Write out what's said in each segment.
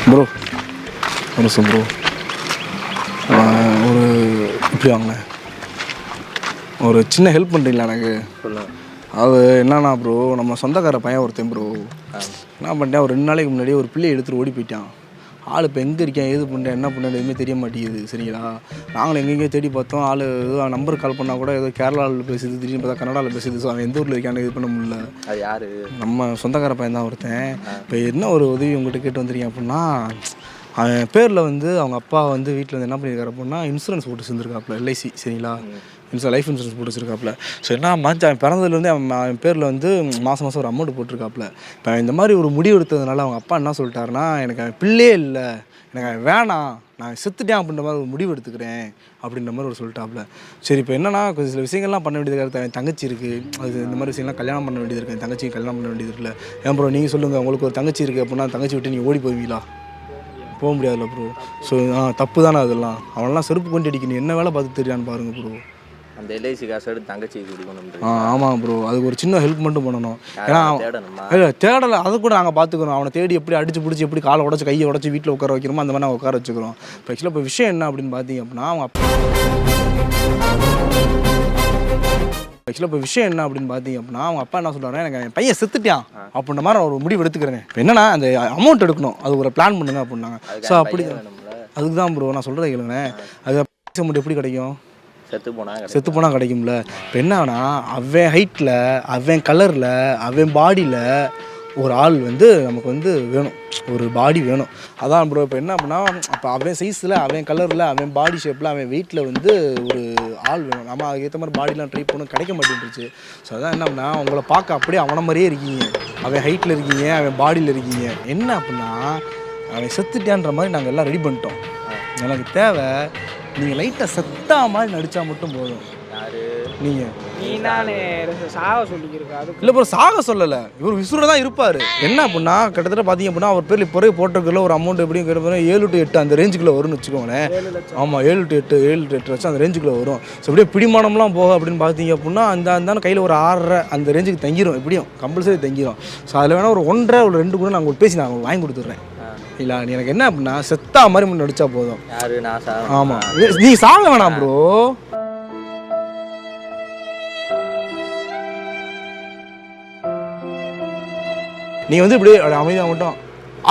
Bro ஒரு நிமிஷம் bro. ஒரு இப்படி வாங்கினேன், ஒரு சின்ன ஹெல்ப் பண்ணுறீங்களா எனக்கு? அது என்னன்னா ப்ரோ, நம்ம சொந்தக்கார பையன் ஒருத்தன் ப்ரோ என்ன பண்ணிட்டேன், ஒரு 2 நாளைக்கு முன்னாடி ஒரு பிள்ளையை எடுத்துகிட்டு ஓடி போயிட்டான். ஆள் இப்போ எங்கே இருக்கேன், ஏது பண்ணுறேன், என்ன பண்ணுறேன் எதுவுமே தெரிய மாட்டேங்குது. சரிங்களா, நாங்களும் எங்கெங்கேயோ தேடி பார்த்தோம். ஆள் ஏதோ நம்பருக்கு கால் பண்ணால் கூட ஏதோ கேரளாவில் பேசுது, திடீர்னு பார்த்தா கன்னடாவில் பேசுது. ஸோ அவன் எந்த ஊரில் இருக்கான்னு இது பண்ண முடியல. அது யார்? நம்ம சொந்தக்கார பையன் தான் ஒருத்தன். இப்போ என்ன ஒரு உதவி உங்கள்கிட்ட கேட்டு வந்துருக்கீங்க அப்படின்னா, அவன் பேரில் வந்து அவங்க அப்பா வந்து வீட்டில் வந்து என்ன பண்ணியிருக்காரு அப்படின்னா இன்சூரன்ஸ் போட்டு சேர்ந்துருக்காப்புல, எல்ஐசி. சரிங்களா, லைஃப் இன்சூரன்ஸ் போட்டு வச்சுருக்காப்புல. ஸோ என்ன மந்த் அவன் பிறந்ததுலேருந்து அவன் பேரில் வந்து மாதம் ஒரு அமௌண்ட் போட்டிருக்காப்புல. இப்போ இந்த மாதிரி ஒரு முடிவு எடுத்ததுனால அவங்க அப்பா என்ன சொல்லிட்டாருன்னா, எனக்கு அவன் பிள்ளையே இல்லை, எனக்கு அவன் வேணாம், நான் செத்துட்டேன் அப்படின்ற மாதிரி ஒரு முடிவு எடுத்துக்கிறேன் அப்படின்ற மாதிரி ஒரு சொல்லிட்டாப்புல. சரி, இப்போ என்னன்னா கொஞ்சம் சில விஷயங்கள்லாம் பண்ண வேண்டியது இருக்குது. என் தங்கச்சி இருக்குது, அது இந்த மாதிரி விஷயங்கள்லாம் கல்யாணம் பண்ண வேண்டியது இருக்குது. என் தங்கச்சிக்கு கல்யாணம் பண்ண வேண்டியது இருக்குல்ல. ஏன் ப்ரோ நீங்கள் சொல்லுங்கள், உங்களுக்கு ஒரு தங்கச்சி இருக்குது அப்படின்னா தங்கச்சி விட்டு நீங்கள் ஓடி போவீங்களா? போக முடியாதுல்ல ப்ரோ. ஸோ தப்பு தானே அதெல்லாம். அவனெல்லாம் செருப்பு கொண்டு அடிக்கணும், என்ன வேலை பார்த்து தெரியான்னு பாருங்கள் ப்ரோ. அந்த எல்ஐசி காசு எடுத்து தங்கச்சி கொடுக்கணும். ஆமாம் ப்ரோ, அதுக்கு ஒரு சின்ன ஹெல்ப் மட்டும் பண்ணணும். ஏன்னா இல்லை தேடலை, அதை கூட நாங்கள் பார்த்துக்கிறோம். அவனை தேடி எப்படி அடிச்சு பிடிச்சி எப்படி காலை உடச்சி கையை உடச்சி வீட்டில் உட்கார வைக்கிறோமோ அந்த மாதிரி நாங்கள் உட்கார வச்சுக்கிறோம். இப்போ ஆக்சுவலாக இப்போ விஷயம் என்ன அப்படின்னு பார்த்தீங்க அப்படின்னா, அவங்க அப்பா என்ன சொல்கிறாங்க, எனக்கு என் பையன் செத்துட்டான் அப்படின்ற மாதிரி ஒரு முடிவு எடுத்துக்கிறேன். இப்போ என்னன்னா அந்த அமௌண்ட் எடுக்கணும், அது ஒரு பிளான் பண்ணுங்க அப்படின்னாங்க. ஸோ அப்படி அதுக்கு தான் ப்ரோ நான் சொல்கிறத கேளுங்க. அது அமௌண்ட் எப்படி கிடைக்கும்? செத்து போனால் கிடைக்கும்ல. இப்போ என்னன்னா அவன் ஹைட்டில், அவன் கலரில், அவன் பாடியில் ஒரு ஆள் வந்து நமக்கு வந்து வேணும், ஒரு பாடி வேணும். அதான் ப்ரோ. இப்போ என்ன அப்படின்னா, அப்போ அவன் சைஸில், அவன் கலரில், அவன் பாடி ஷேப்பில், அவன் வெயிட்டில் வந்து ஒரு ஆள் வேணும். நம்ம அதுக்கேற்ற மாதிரி பாடிலாம் ட்ரை பண்ணணும், கிடைக்க மாட்டேன்ருச்சு. ஸோ அதான் என்ன அப்படின்னா, உங்களை பார்க்க அப்படியே அவனை மாதிரியே இருக்கீங்க, அவன் ஹைட்டில் இருக்கீங்க, அவன் பாடியில் இருக்கீங்க. என்ன அப்படின்னா அவன் செத்துட்டான்ற மாதிரி நாங்கள் எல்லாம் ரெடி பண்ணிட்டோம். எனக்கு தேவை நீங்கள் லைட்டாக செத்தா மாதிரி நடித்தா மட்டும் போதும். நீங்கள் சாக சொல்லிக்கிறா? இல்லை ப்ரோ, சாக சொல்லலை, இவர் விசுரோட தான் இருப்பார். என்ன அப்படின்னா கிட்டத்தட்ட பார்த்தீங்க அப்படின்னா அவர் பேர் இப்போ போட்டிருக்கல ஒரு அமௌண்ட் எப்படியும் கேட்டு 7 to 8 அந்த ரேஞ்சுக்குள்ளே வரும்னு வச்சுக்கோங்களேன். ஆமாம், 7 to 8 லட்சம் அந்த ரேஞ்சுக்குள்ளே வரும். ஸோ அப்படியே பிடிமானம்லாம் போக அப்படின்னு பார்த்தீங்க அப்படின்னா அந்த கையில் ஒரு 6.5 அந்த ரேஞ்சுக்கு தங்கிடும், எப்படியும் கம்பல்சரி தங்கிடும். ஸோ அதில் வேணால் ஒரு 1.5 ஒரு 2 கூட நான் உங்களுக்கு பேசி நான் வாங்கி கொடுத்துட்றேன். இல்லை நீ எனக்கு என்ன அப்படின்னா செத்தா மாதிரி முன்னே நடிச்சா போதும். ஆமாம், நீ சாக வேணாம் ப்ரோ. நீ வந்து இப்படி அமைதியாக மட்டும்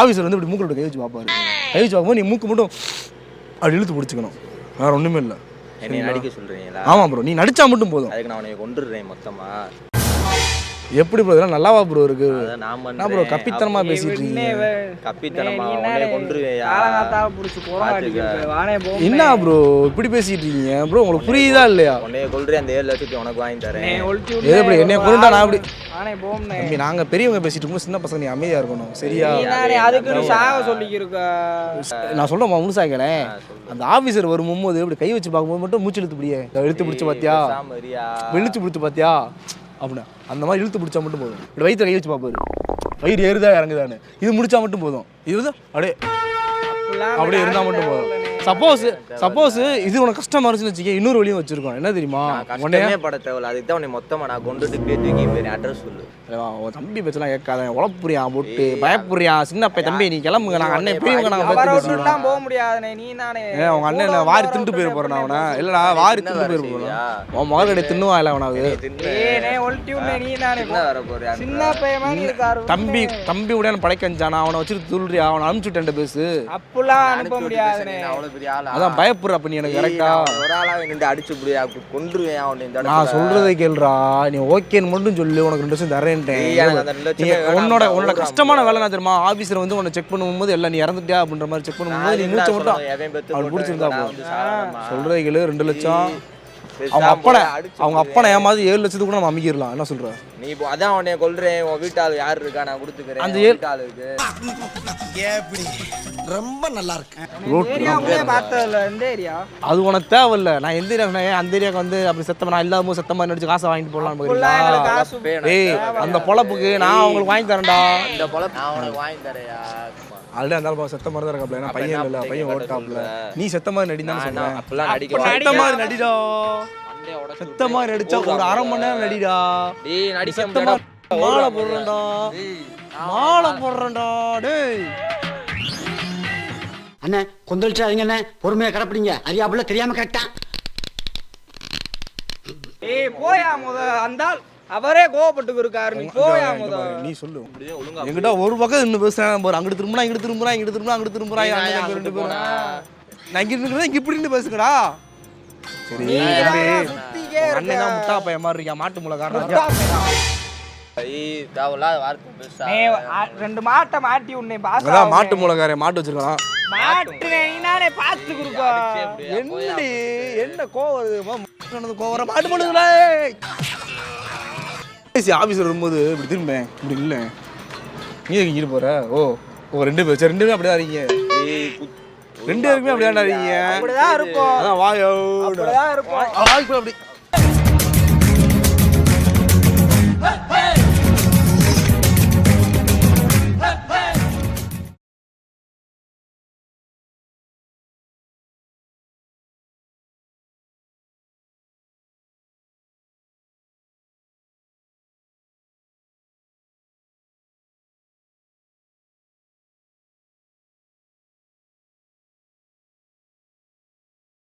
ஆஃபீஸில் வந்து இப்படி மூக்கில் கை வச்சு பார்ப்பாரு. கை வச்சு பார்க்கும்போது நீ மூக்கு மட்டும் அப்படி இழுத்து பிடிச்சிக்கணும், வேறு ஒன்றுமே இல்லை. நடிக்க சொல்கிறீங்களா? ஆமாம் ப்ரோ, நீ நடித்தா மட்டும் போதும். அதுக்கு நான் உனக்கு கொண்டுடுறேன் மொத்தமாக. எப்படி ப்ரோ இதெல்லாம் நல்லாவா ப்ரோ இருக்கு? நான் ப்ரோ கப்பித்தனமா பேசிட்டு இருக்கீங்க. கப்பித்தனமா கொன்றுவேன். என்ன ப்ரோ இப்படி பேசிட்டு இருக்கீங்க ப்ரோ? உங்களுக்கு புரியுதா இல்லையா? உன்னைய கொல்றேன், அந்த 7 லட்சத்தை உனக்கு வாங்கி தரேன். ஏதோ இப்படி என்னைய கொண்டுட்டா நான் அப்படி தம்பி, நாங்க பெரியவங்க பேசிட்டு இருக்கும்போது சின்ன பசங்க நீ அமைதியா இருக்கணும், சரியா? நான் சொல்ல முழுசாக்கிறேன். அந்த ஆபீசர் வரும்போது இப்படி கை வச்சு பார்க்கும்போது மட்டும் மூச்சு இழுத்து பிடியே இழுத்து பிடிச்சு பாத்தியா, இழுத்து பிடிச்சு பாத்தியா அப்படின்னா அந்த மாதிரி இழுத்து பிடிச்சா மட்டும் போதும். இப்படி வயிற்று கை வச்சு பார்ப்பாரு, வயிறு ஏறுதா இறங்குதான்னு. இது முடிச்சா மட்டும் போதும். இது அப்படியே இருந்தால் மட்டும் போதும். சப்போஸ் இது உனக்கு கஷ்டமா இருந்துச்சுன்னு வச்சுக்க, இன்னொரு வழியும் வச்சிருக்கோம். என்ன தெரியுமா? உடனே பட தேவையில்ல, அதுக்கு தான் உன்னை மொத்தமாக நான் கொண்டுட்டு பேர் அட்ரஸ் சொல்லு. தம்பி பேச்சலாம் கேட்காத, உழப்புறியா போட்டு பயப்புறியா? சின்ன பையன் தம்பி நீ கிளம்புங்க, நாங்கள் அண்ணன் பெரியவங்க, நாங்கள் போக முடியாது. நீ தானே அவங்க அண்ணன் வாரி திண்டு போயிட போறேன். அவனை இல்லடா வாரி திண்டு போயிட போறேன். உன் மகக்கடை தின்னுவா இல்லை அவனாவது? தம்பி உடனே படைக்கஞ்சானா அவனை வச்சுட்டு துள்றியா? அவனை அனுப்பிச்சுட்டேன் பேசு. அப்பெல்லாம் அனுப்ப முடியாது. அதான் பயப்படுற அப்ப நீ எனக்கு கரெக்டா ஒரு ஆளா நின்று அடிச்சு புடியா கொன்றுவேன் அவனை. நான் சொல்றதை கேளுடா, நீ ஓகேன்னு மட்டும் சொல்லு, உனக்கு 2 லட்சம் தரேன்ட்டேன். உன்னோட கஷ்டமான வேலை நான் தெரியுமா? ஆபீஸ்ல வந்து உன்னை செக் பண்ணும்போது எல்லாம் நீ இறந்துட்டியா அப்படின்ற மாதிரி செக் பண்ணும்போது நீ மூச்சை மட்டும் அவன் பிடிச்சிருந்தா போதும். சொல்றதை கேளு, 2 லட்சம் அவங்க அப்பனை ஏமாதி 7 லட்சத்துக்கு கூட நம்ம அமைக்கிடலாம். என்ன சொல்ற நீ? அதான் உன்னை கொல்றேன், உன் வீட்டாளு யாரு இருக்கா நான் கொடுத்துக்கிறேன். அந்த வீட்டாளுக்கு ரொம்ப நல்லா இருக்கு. அது உனக்கு தேவையில்ல. நான் எந்த ஏரியா அந்த ஏரியாவுக்கு வந்து அப்படி செத்தமா நான் இல்லாம செத்தமா நடிச்சு காசை வாங்கிட்டு போடலாம். ஏய் அந்த பொழப்புக்கு நான் அவங்களுக்கு வாங்கி தரேன்டா. இந்த பொழப்பு நான் உனக்கு வாங்கி தரேயா? ஆல்ரெடி அந்த செத்த மாதிரி தான் இருக்காப்ல. ஏன்னா பையன் இல்லை, பையன் ஓட்டாப்ல. நீ செத்த மாதிரி நடிதான் சொன்னேன். அப்பெல்லாம் நடிக்க செத்த மாதிரி நடிடா, செத்த மாதிரி நடிச்சா ஒரு 1/2 மணி நேரம் நடிடா. மாலை போடுறேன்டா, மாலை போடுறேன்டா. டேய் அண்ணே கொந்தளிச்சாதீங்க அண்ணே, பொறுமையா கடப்பிடிங்க. அறியாப்புல தெரியாம கேட்டான். ஏய் போயா முத அந்த ஆள் அவரே கோவப்பட்டு இருக்காரு. நீ போயா முத. நீ சொல்லு. என்கிட்ட ஒரு பக்கம் இன்னும் பேசுறேன் பாரு. அங்கிட்டு திரும்பினா இங்கிட்டு திரும்புறான், இங்கிட்டு திரும்பினா அங்கிட்டு திரும்புறான். ரெண்டு பேரும் நான் இங்க இருக்கிறதா இங்க இப்படி நின்று பேசுங்கடா. சரி அண்ணன் தான் முட்டா பையன் மாதிரி இருக்கியா, மாட்டு மூலக்காரன். தேவையில்லாத வார்த்தை பேசா. நீ ரெண்டு மாட்டை மாட்டி உன்னை பாசா. அதான் மாட்டு மூலக்காரன் மாட்டு வச்சிருக்கான். மாட்டு நீ நானே பார்த்து குடுக்கோ. என்னடி என்ன கோவம் வருது? கோவர மாட்டு மூலங்களே. ஆபீஸ்ல வரும்போது இப்படி திரும்ப இப்படி இல்லை. நீ இங்கிட்டு போற? ஓ ரெண்டு பேர் சரி, ரெண்டு பேரும் அப்படிதான் இருக்கீங்க. ரெண்டு பேருக்குமே அப்படிதான் இருக்கீங்க. அப்படிதான் இருப்போம். அதான் வாயோ அப்படிதான் இருப்போம். அப்படி